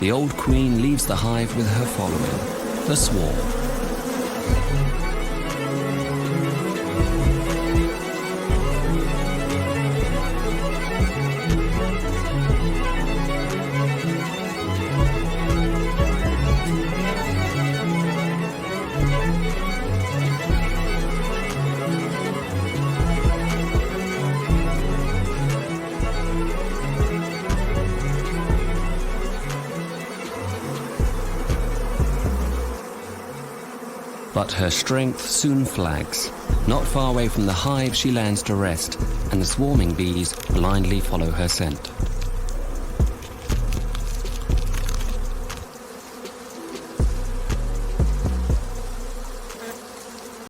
The old queen leaves the hive with her following, the swarm. But her strength soon flags. Not far away from the hive, she lands to rest, and the swarming bees blindly follow her scent.